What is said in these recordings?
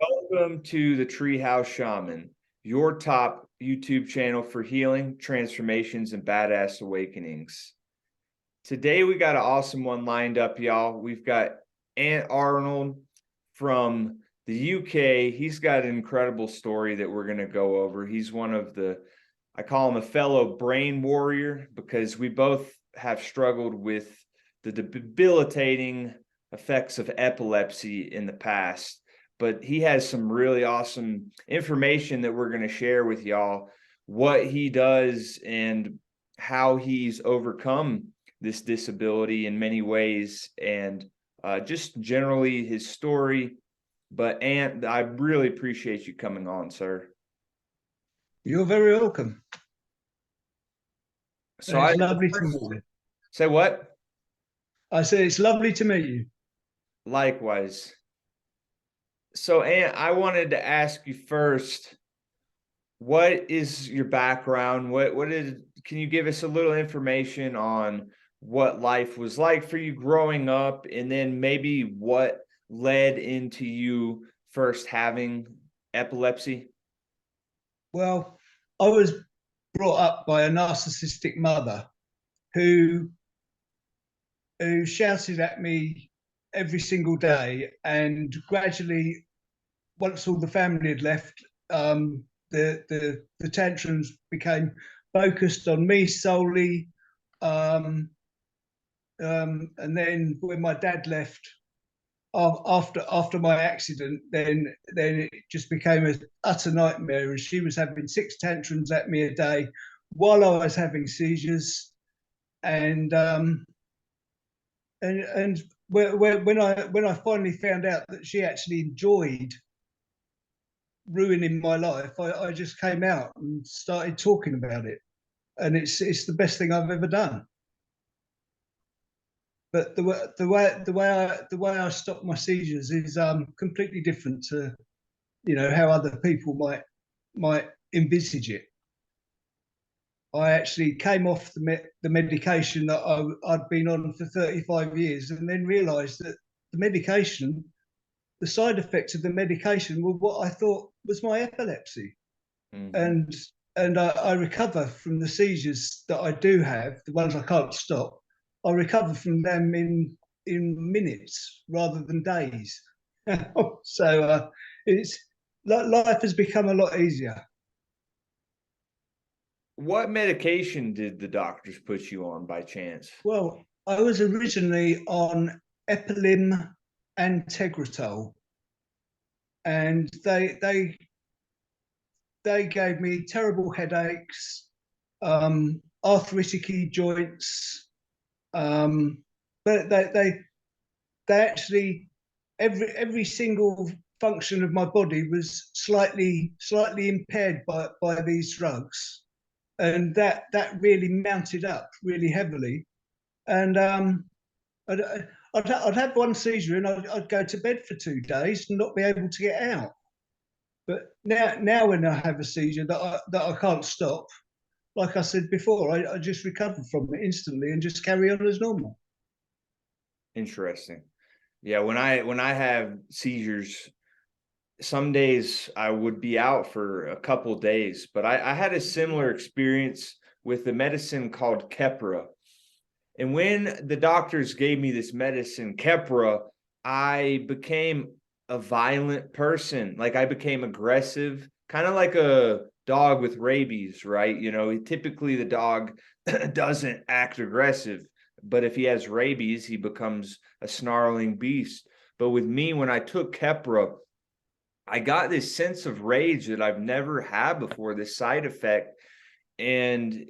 Welcome to the Treehouse Shaman, your top YouTube channel for healing, transformations, and badass awakenings. Today we got an awesome one lined up, y'all. We've got Arnold from the UK. He's got an incredible story that we're going to go over. He's one of I call him a fellow brain warrior because we both have struggled with the debilitating effects of epilepsy in the past. But he has some really awesome information that we're going to share with y'all, what he does and how he's overcome this disability in many ways, and just generally his story. But Ant, I really appreciate you coming on, sir. You're very welcome. So it's lovely to meet you. Say what? I say it's lovely to meet you. Likewise. So, Ant, I wanted to ask you first, what is your background? Can you give us a little information on what life was like for you growing up, and then maybe what led into you first having epilepsy? Well, I was brought up by a narcissistic mother who shouted at me every single day, and gradually, once all the family had left, the tantrums became focused on me solely. And then when my dad left after my accident, then it just became an utter nightmare. And she was having 6 tantrums at me a day while I was having seizures. And when I finally found out that she actually enjoyed ruining my life, I just came out and started talking about it, and it's the best thing I've ever done. But the way I stop my seizures is completely different to how other people might envisage it. I actually came off the medication that I'd been on for 35 years, and then realised that the side effects of the medication were what I thought was my epilepsy. Mm-hmm. And I recover from the seizures that I do have, the ones I can't stop. I recover from them in minutes rather than days. So life has become a lot easier. What medication did the doctors put you on by chance? Well, I was originally on Epilim and Tegretol, and they gave me terrible headaches, arthritic joints. But they actually every single function of my body was slightly impaired by these drugs, and that really mounted up really heavily. And I'd have one seizure and I'd go to bed for 2 days and not be able to get out. But now when I have a seizure that I can't stop, like I said before, I just recover from it instantly and just carry on as normal. Interesting. Yeah, when I have seizures, some days I would be out for a couple days, but I had a similar experience with the medicine called Keppra. And when the doctors gave me this medicine, Keppra, I became a violent person. Like, I became aggressive, kind of like a dog with rabies, right? Typically the dog doesn't act aggressive, but if he has rabies, he becomes a snarling beast. But with me, when I took Keppra, I got this sense of rage that I've never had before, this side effect. And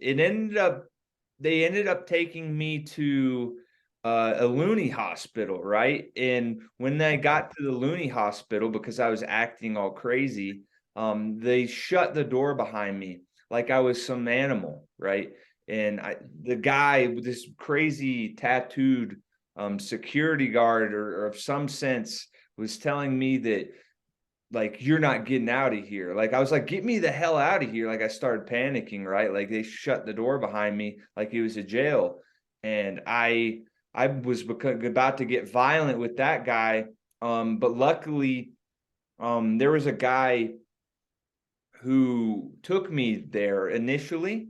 they ended up taking me to a loony hospital, right? And when I got to the loony hospital, because I was acting all crazy, they shut the door behind me like I was some animal, right? And the guy with this crazy tattooed security guard or of some sense was telling me that, like, you're not getting out of here. Like, I was like, get me the hell out of here. Like, I started panicking, right? Like, they shut the door behind me like it was a jail. And I was about to get violent with that guy. But luckily, There was a guy who took me there initially,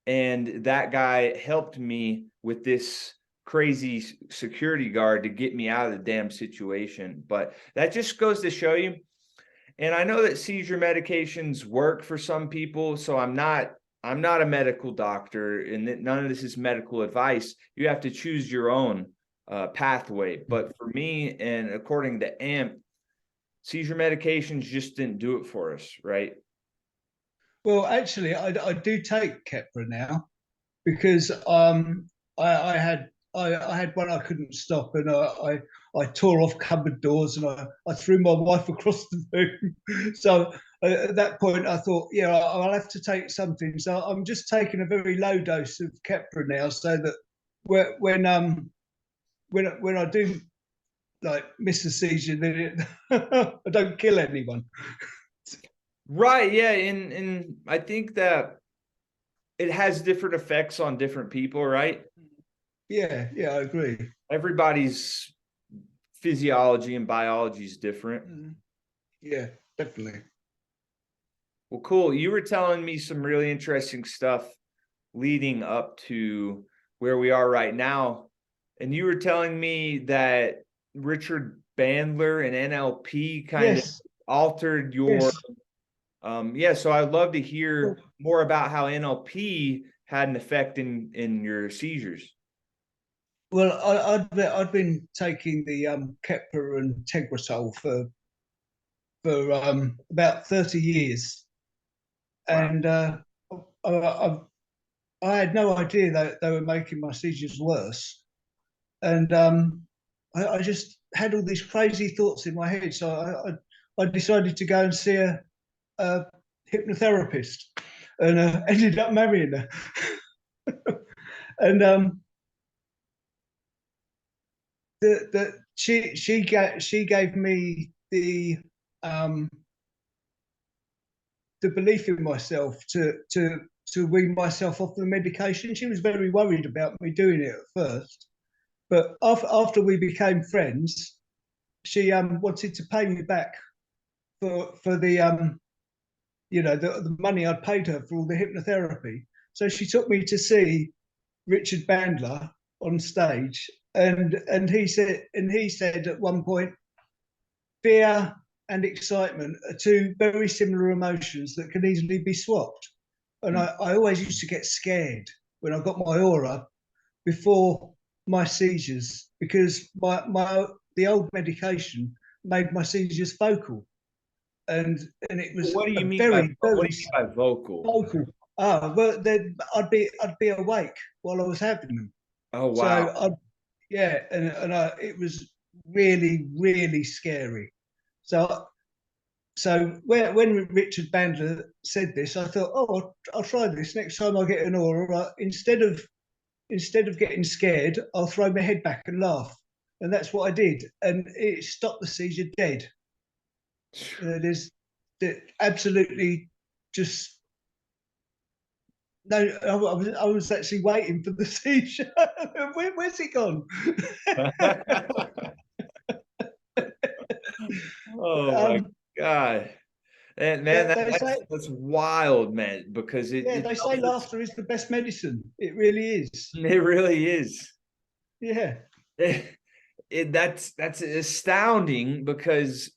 and that guy helped me with this crazy security guard to get me out of the damn situation. But that just goes to show you. And I know that seizure medications work for some people, so I'm not a medical doctor, and none of this is medical advice. You have to choose your own pathway. But for me, and according to AMP, seizure medications just didn't do it for us, right? Well, actually, I do take Keppra now because I had one I couldn't stop, and I tore off cupboard doors, and I threw my wife across the room. So at that point, I thought, yeah, I'll have to take something. So I'm just taking a very low dose of Keppra now, so that when I do like miss a seizure, then I don't kill anyone. Right. Yeah. And I think that it has different effects on different people, right? Yeah, I agree. Everybody's physiology and biology is different. Yeah, definitely. Well, cool. You were telling me some really interesting stuff leading up to where we are right now. And you were telling me that Richard Bandler and NLP kind of altered your so I'd love to hear more about how NLP had an effect in your seizures. Well, I'd been taking the Keppra and Tegretol for about 30 years, Wow. and I had no idea that they were making my seizures worse, and I just had all these crazy thoughts in my head. So I decided to go and see a hypnotherapist, and ended up marrying her. And she gave me the belief in myself to wean myself off the medication. She was very worried about me doing it at first, but after we became friends, she wanted to pay me back for the the money I'd paid her for all the hypnotherapy. So she took me to see Richard Bandler on stage, and he said at one point, fear and excitement are two very similar emotions that can easily be swapped. And I always used to get scared when I got my aura before my seizures, because the old medication made my seizures focal, and it was What do you mean by vocal? Vocal. Well, then I'd be awake while I was having them. Oh wow! So it was really, really scary. So when Richard Bandler said this, I thought, oh, I'll try this next time I get an aura. Instead of getting scared, I'll throw my head back and laugh, and that's what I did, and it stopped the seizure dead. There's absolutely just no. I was actually waiting for the seizure. Where's it gone? Oh my God. And man, that's wild, man, because they say laughter is the best medicine. It really is. It really is. Yeah. That's astounding, because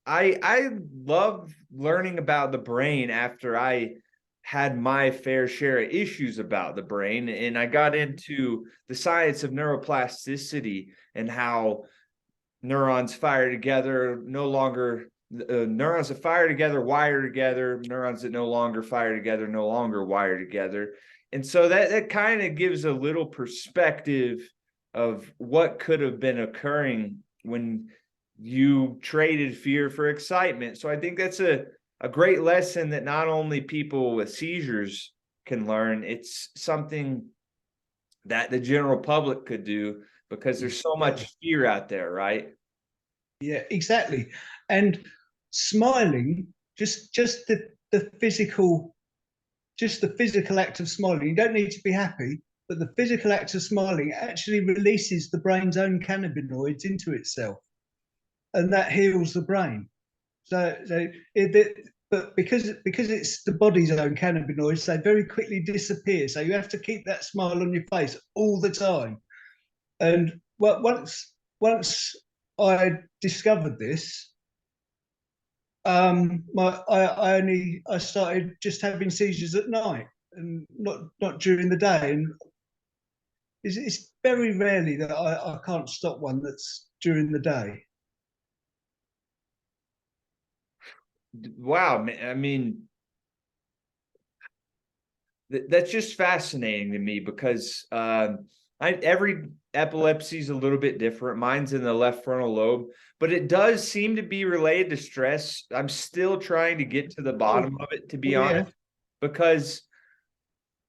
I love learning about the brain after I had my fair share of issues about the brain, and I got into the science of neuroplasticity and how neurons fire together, neurons that fire together wire together, neurons that no longer fire together no longer wire together. And so that kind of gives a little perspective of what could have been occurring when you traded fear for excitement. So I think that's a great lesson that not only people with seizures can learn, it's something that the general public could do, because there's so much fear out there, right? Yeah, exactly. And smiling, just the physical act of smiling. You don't need to be happy, but the physical act of smiling actually releases the brain's own cannabinoids into itself, and that heals the brain. But because it's the body's own cannabinoids, they very quickly disappear. So you have to keep that smile on your face all the time. And once I discovered this, I started just having seizures at night and not during the day. And it's very rarely that I can't stop one that's during the day. Wow, man. I mean, that's just fascinating to me because every epilepsy is a little bit different. Mine's in the left frontal lobe, but it does seem to be related to stress. I'm still trying to get to the bottom of it, to be honest, because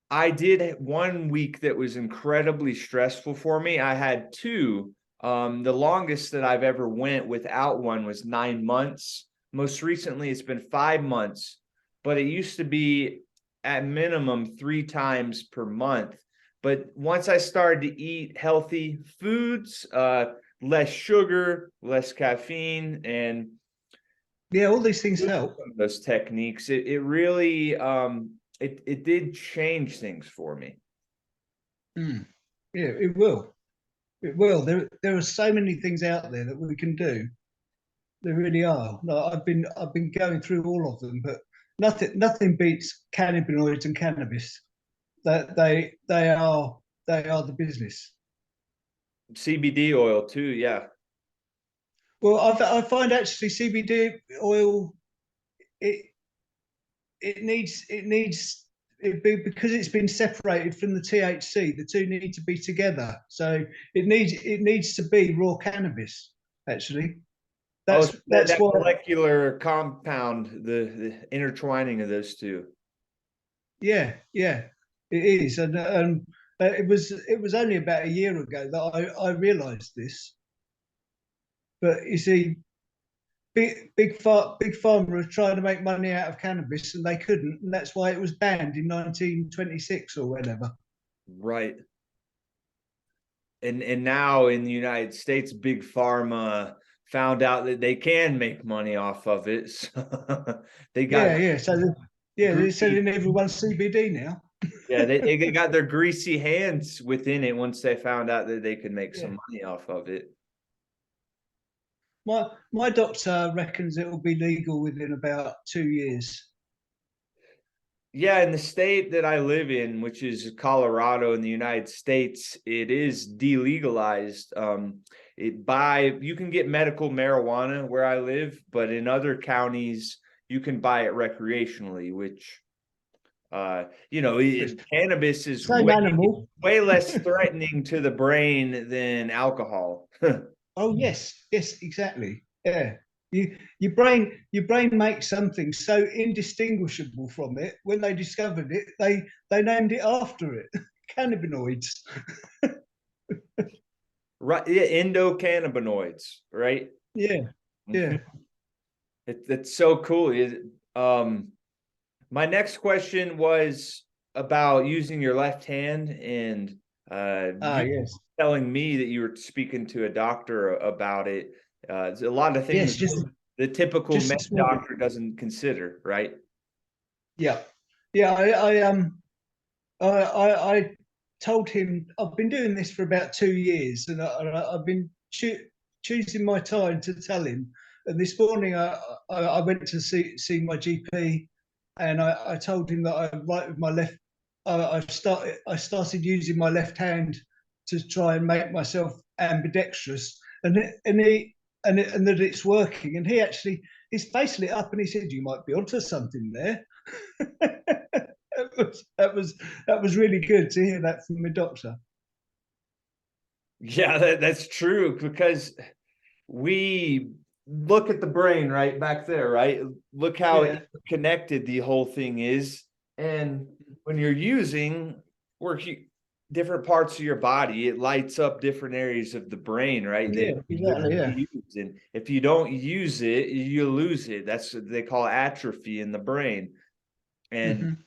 I did 1 week that was incredibly stressful for me. I had two. The longest that I've ever went without one was 9 months. Most recently, it's been 5 months, but it used to be at minimum 3 times per month. But once I started to eat healthy foods, less sugar, less caffeine, and all these things help. Those techniques, it really it did change things for me. Yeah, it will. It will. There are so many things out there that we can do. There really are. No, I've been going through all of them, but nothing beats cannabinoids and cannabis. That they are the business. CBD oil too, yeah. Well, I find actually CBD oil because it's been separated from the THC. The two need to be together, so it needs to be raw cannabis. Actually, that's that why molecular compound, the intertwining of those two. Yeah, it is, and it was only about a year ago that I realised this. But you see, big pharma were trying to make money out of cannabis, and they couldn't, and that's why it was banned in 1926 or whatever. Right. And now in the United States, big pharma found out that they can make money off of it. So they got So they're selling everyone's CBD now. Yeah, they got their greasy hands within it once they found out that they could make some money off of it. My doctor reckons it will be legal within about 2 years. Yeah, in the state that I live in, which is Colorado in the United States, it is delegalized. You can get medical marijuana where I live, but in other counties you can buy it recreationally, which cannabis is way less threatening to the brain than alcohol. Oh yes, exactly. Yeah. Your brain makes something so indistinguishable from it. When they discovered it, they named it after it. Cannabinoids. Right, yeah, endocannabinoids, right? Yeah. It's so cool. My next question was about using your left hand, and yes. telling me that you were speaking to a doctor about it. There's a lot of things the typical med doctor doesn't consider, right? Yeah. I told him I've been doing this for about 2 years, and I've been choosing my time to tell him. And this morning I went to see my GP, and I told him that I write with my left. I started using my left hand to try and make myself ambidextrous, and that it's working. And his face lit up, and he said, "You might be onto something there." that was really good to hear that from a doctor. Yeah, that's true, because we look at the brain right back there, right? Look how connected the whole thing is. And when you're using different parts of your body, it lights up different areas of the brain, right? Exactly. And if you don't use it, you lose it. That's what they call atrophy in the brain. And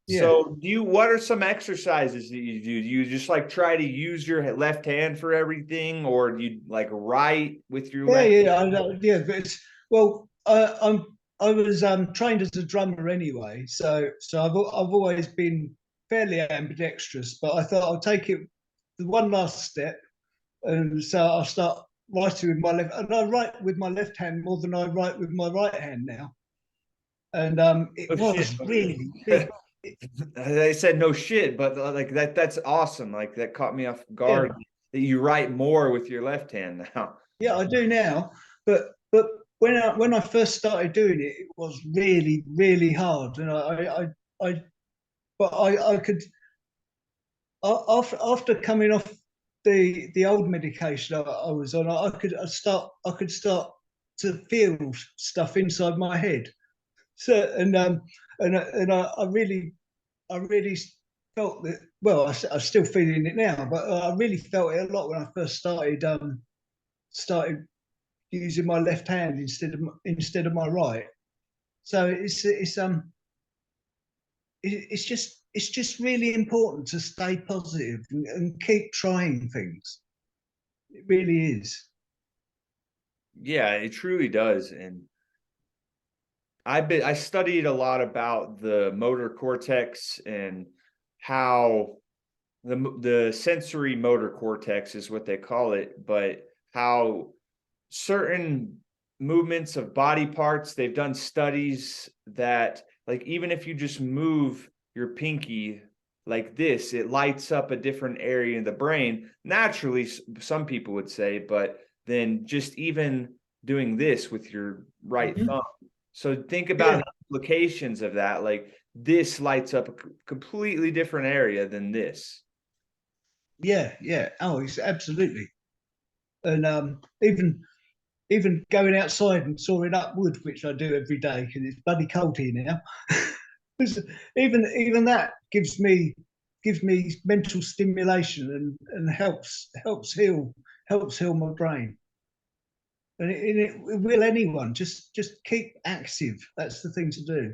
so what are some exercises that you do? Do you just like try to use your left hand for everything, or do you like write with your left hand? But I was trained as a drummer anyway, so I've always been fairly ambidextrous, but I thought I'll take it the one last step, and so I'll start writing with my left, and I write with my left hand more than I write with my right hand now, and it was really big. They said no shit, but like that's awesome. Like that caught me off guard that you write more with your left hand now. Yeah, I do now, but when I first started doing it, it was really really hard, and I could after coming off the old medication I was on, I could start to feel stuff inside my head. So and I really felt that. Well, I'm still feeling it now, but I really felt it a lot when I first started using my left hand instead of my right. So it's just really important to stay positive and keep trying things. It really is. Yeah, it truly does. And I studied a lot about the motor cortex and how the sensory motor cortex is what they call it, but how certain movements of body parts, they've done studies that like even if you just move your pinky like this, it lights up a different area in the brain naturally, some people would say, but then just even doing this with your right thumb. So think about the implications of that. Like this lights up a completely different area than this. Yeah. Oh, it's absolutely. And even going outside and sawing up wood, which I do every day because it's bloody cold here now. even that gives me mental stimulation and helps heal my brain. And it will anyone just keep active. That's the thing to do.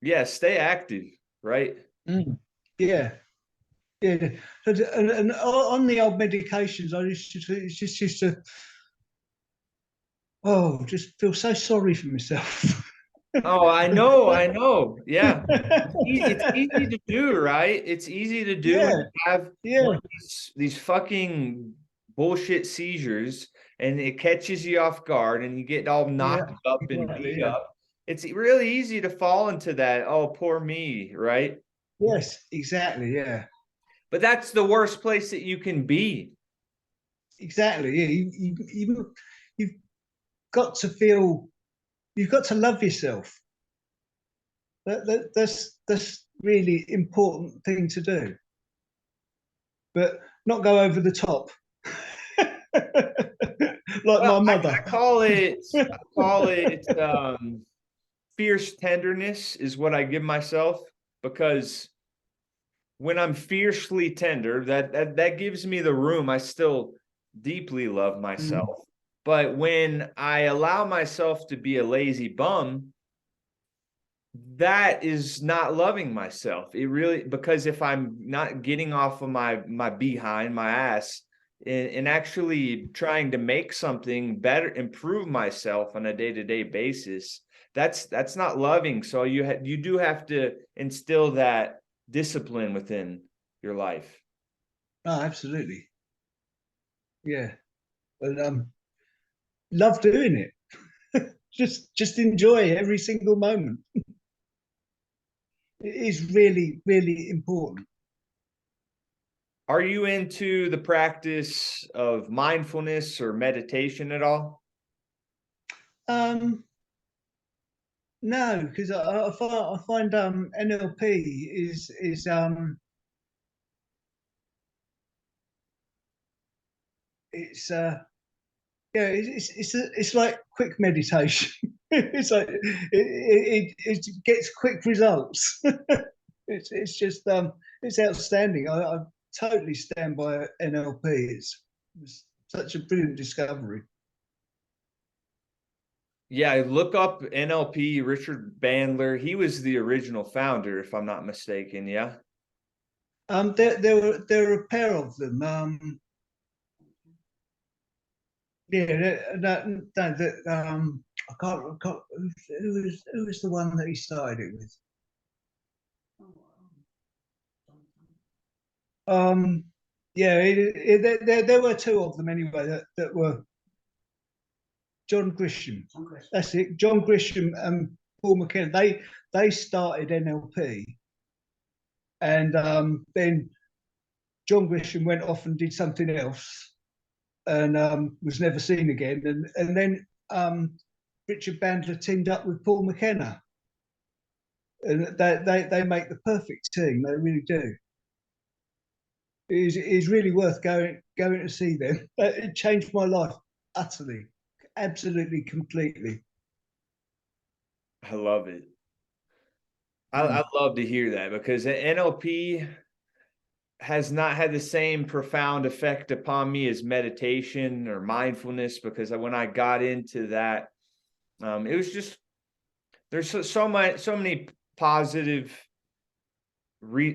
Yeah, stay active, right? Yeah. And on the old medications, I used to just feel so sorry for myself. Oh, I know. Yeah. It's easy to do, right? It's easy to do when you have one of these fucking bullshit seizures and it catches you off guard and you get all knocked up and beat up. It's really easy to fall into that, oh, poor me, right? Yes, exactly. Yeah. But that's the worst place that you can be. Exactly. Yeah. You've got to feel, you've got to love yourself. That's really important thing to do. But not go over the top. Like my mother. I call it fierce tenderness is what I give myself, because when I'm fiercely tender, that gives me the room. I still deeply love myself. But when I allow myself to be a lazy bum, that is not loving myself. It really, because if I'm not getting off of my behind, my ass, and actually trying to make something better, improve myself on a day-to-day basis, that's not loving. So you do have to instill that discipline within your life. Oh, absolutely. Yeah. And love doing it. just enjoy every single moment. It is really, really important. Are you into the practice of mindfulness or meditation at all? No, because I find NLP is it's like quick meditation. It's like it gets quick results. It's just it's outstanding. I totally stand by NLP. It's such a brilliant discovery. Yeah, look up NLP, Richard Bandler. He was the original founder, if I'm not mistaken. Yeah. There were a pair of them. Yeah, I can't. Who was the one that he started it with? Yeah, there were two of them anyway that were John Grisham. That's it. John Grisham and Paul McKenna. They started NLP, and then John Grisham went off and did something else, and was never seen again. And then Richard Bandler teamed up with Paul McKenna, and they make the perfect team. They really do. It is really worth going to see them. It changed my life utterly, absolutely, completely. I love it. I love to hear that, because NLP has not had the same profound effect upon me as meditation or mindfulness, because when I got into that, it was just, there's so many positive,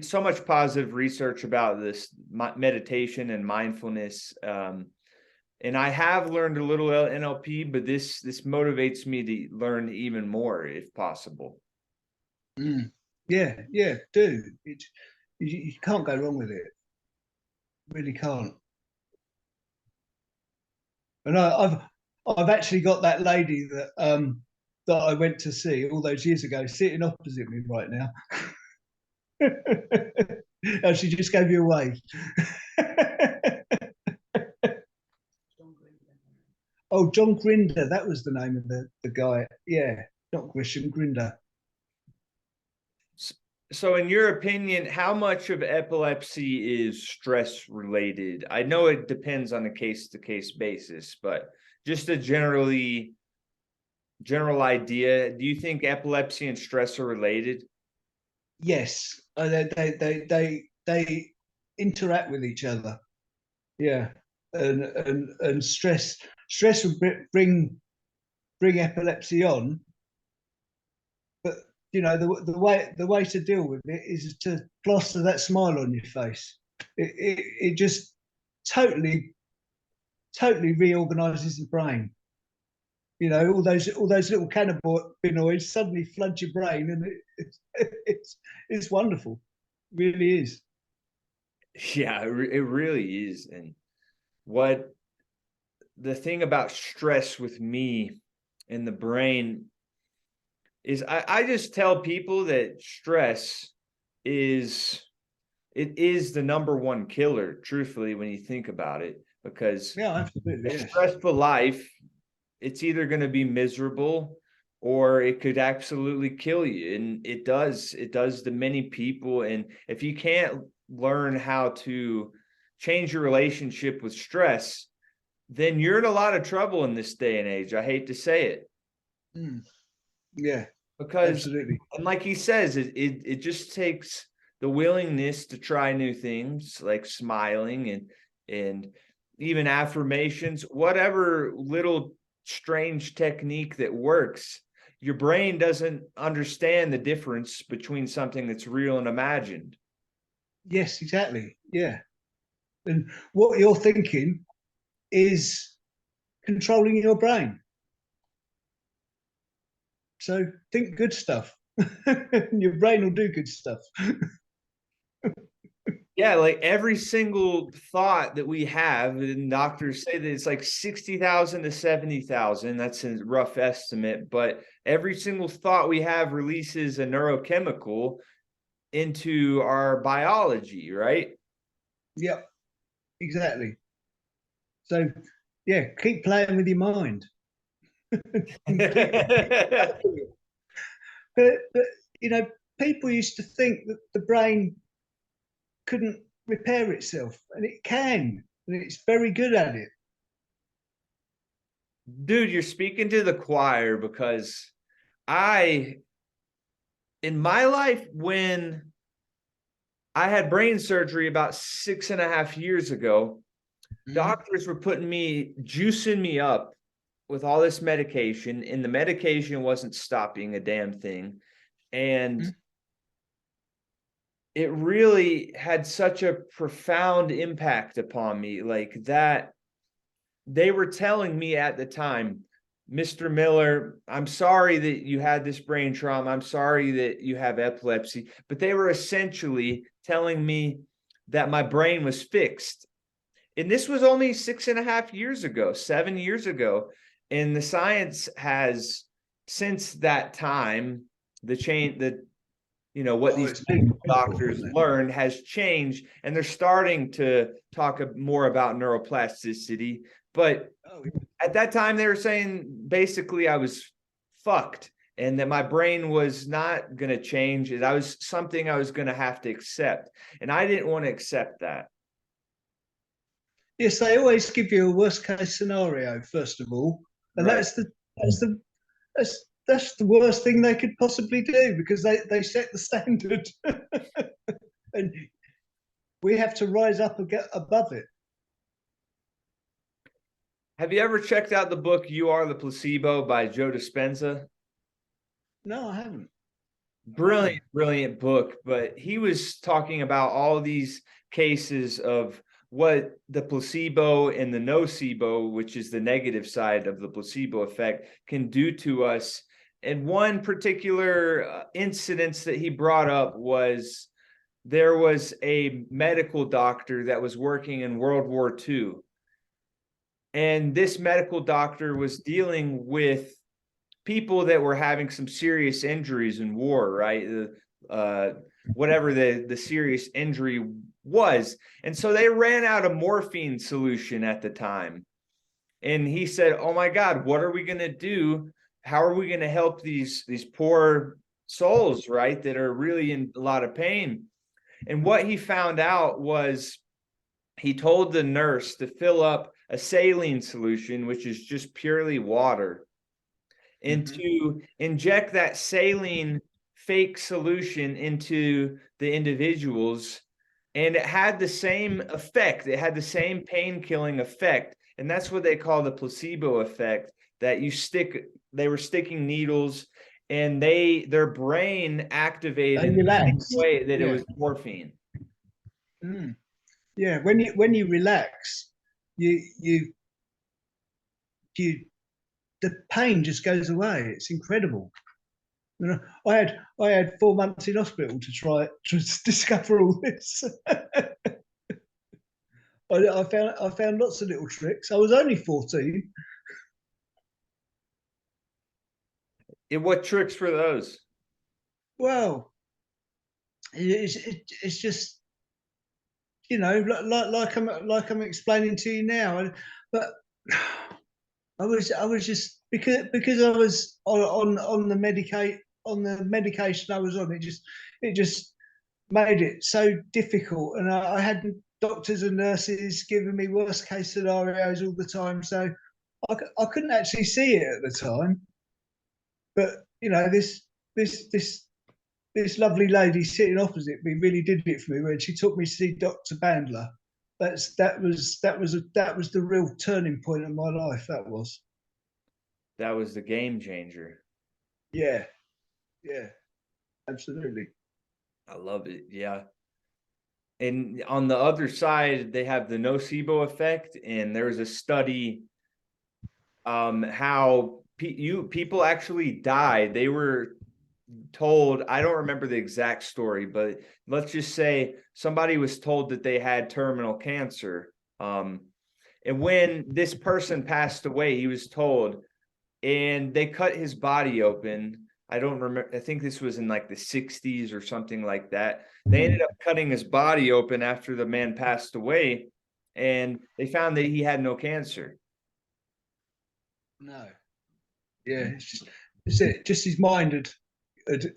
so much positive research about this meditation and mindfulness. And I have learned a little NLP, but this motivates me to learn even more if possible. Yeah, do. You can't go wrong with it. Really can't. And I've actually got that lady that I went to see all those years ago sitting opposite me right now. And she just gave you away. Oh, John Grinder, that was the name of the guy. Yeah, not Grisham, Grinder. So in your opinion, how much of epilepsy is stress related? I know it depends on a case-to-case basis, but just a general idea, do you think epilepsy and stress are related? Yes, they interact with each other. Yeah, and stress will bring epilepsy on, but you know the way to deal with it is to plaster that smile on your face. It just totally reorganizes the brain. You know, all those little cannabinoids suddenly flood your brain, and it's wonderful. It really is. Yeah, it really is. And what the thing about stress with me in the brain is, I just tell people that stress is the number one killer, truthfully, when you think about it, because Yeah, absolutely. a Yes. stressful life, it's either going to be miserable or it could absolutely kill you. And it does to many people. And if you can't learn how to change your relationship with stress, then you're in a lot of trouble in this day and age. I hate to say it. Yeah, Because, absolutely. and like he says, it just takes the willingness to try new things, like smiling and even affirmations, whatever little strange technique that works. Your brain doesn't understand the difference between something that's real and imagined. Yes, exactly. Yeah. And what you're thinking is controlling your brain. So think good stuff. Your brain will do good stuff. Yeah, like every single thought that we have, and doctors say that it's like 60,000 to 70,000. That's a rough estimate, but every single thought we have releases a neurochemical into our biology, right? Yep, exactly. So, yeah, keep playing with your mind. But you know, people used to think that the brain couldn't repair itself, and it can, and it's very good at it. Dude, you're speaking to the choir, because in my life, when I had brain surgery about 6.5 years ago, doctors were juicing me up with all this medication, and the medication wasn't stopping a damn thing. And it really had such a profound impact upon me, like that. they were telling me at the time, Mr. Miller, I'm sorry that you had this brain trauma. I'm sorry that you have epilepsy. But they were essentially telling me that my brain was fixed. And this was only 6.5 years ago, 7 years ago. And the science has, since that time, what these doctors learned has changed, and they're starting to talk more about neuroplasticity. But at that time, they were saying basically I was fucked and that my brain was not going to change. That was something I was going to have to accept. And I didn't want to accept that. Yes, they always give you a worst case scenario, first of all. And right. that's the worst thing they could possibly do, because they set the standard. And we have to rise up and get above it. Have you ever checked out the book You Are the Placebo by Joe Dispenza? No, I haven't. Brilliant book. But he was talking about all these cases of what the placebo and the nocebo, which is the negative side of the placebo effect, can do to us. And one particular incident that he brought up was there was a medical doctor that was working in World War II. And this medical doctor was dealing with people that were having some serious injuries in war, right? Whatever the serious injury was. And so they ran out of morphine solution at the time. And he said, oh my God, what are we going to do? How are we going to help these poor souls, right, that are really in a lot of pain? And what he found out was he told the nurse to fill up a saline solution, which is just purely water, and to inject that saline fake solution into the individuals. And it had the same effect. It had the same pain-killing effect. And that's what they call the placebo effect, that they were sticking needles and their brain activated in the same way that it was morphine. Yeah, when you relax, you the pain just goes away. It's incredible. You know, I had 4 months in hospital to discover all this. I found lots of little tricks. I was only 14. What tricks were those? Well, it's just, you know, like I'm explaining to you now, but I was just because I was on the medication I was on. It just made it so difficult, and I had doctors and nurses giving me worst case scenarios all the time. So I couldn't actually see it at the time. But you know, this lovely lady sitting opposite me really did it for me when she took me to see Dr. Bandler. That was the real turning point in my life. That was the game changer. Yeah, absolutely. I love it. Yeah. And on the other side, they have the nocebo effect. And there was a study how people actually died. They were told, I don't remember the exact story, but let's just say somebody was told that they had terminal cancer. And when this person passed away, he was told, and they cut his body open. I don't remember. I think this was in like the 60s or something like that. They ended up cutting his body open after the man passed away, and they found that he had no cancer. No. Yeah, just his mind had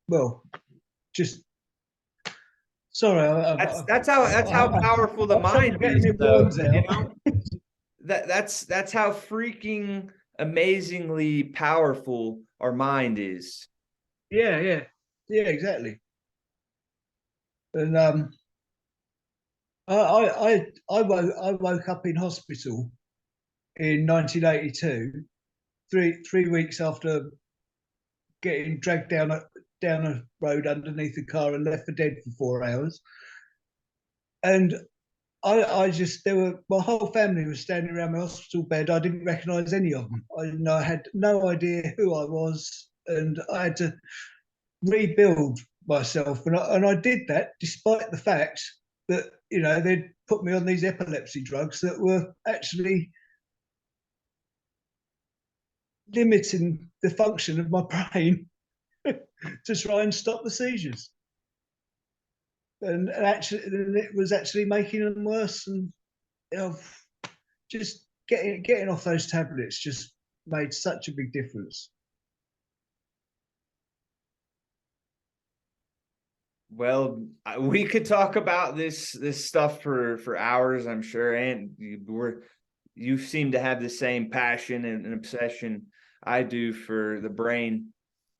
well, just sorry. That's how powerful the mind is, though. You know, that's how freaking amazingly powerful our mind is. Yeah, exactly. And I woke up in hospital in 1982, three weeks after getting dragged down a road underneath a car and left for dead for 4 hours. And I just, my whole family was standing around my hospital bed. I didn't recognise any of them. I had no idea who I was, and I had to rebuild myself. And I did that despite the fact that, they'd put me on these epilepsy drugs that were actually limiting the function of my brain to try and stop the seizures. And actually, it was actually making them worse. And just getting off those tablets just made such a big difference. Well, we could talk about this stuff for hours, I'm sure. And you seem to have the same passion and obsession I do for the brain.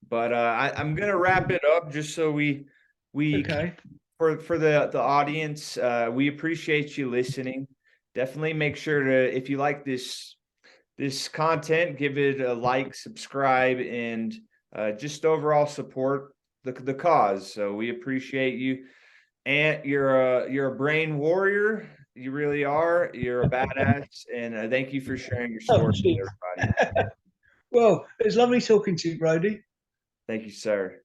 But I'm gonna wrap it up just so we Okay. For the audience. We appreciate you listening. Definitely make sure to, if you like this content, give it a like, subscribe, and just overall support the cause. So we appreciate you. And you're a brain warrior. You really are. You're a badass. And thank you for sharing your story with everybody. Well, it's lovely talking to you, Brody. Thank you, sir.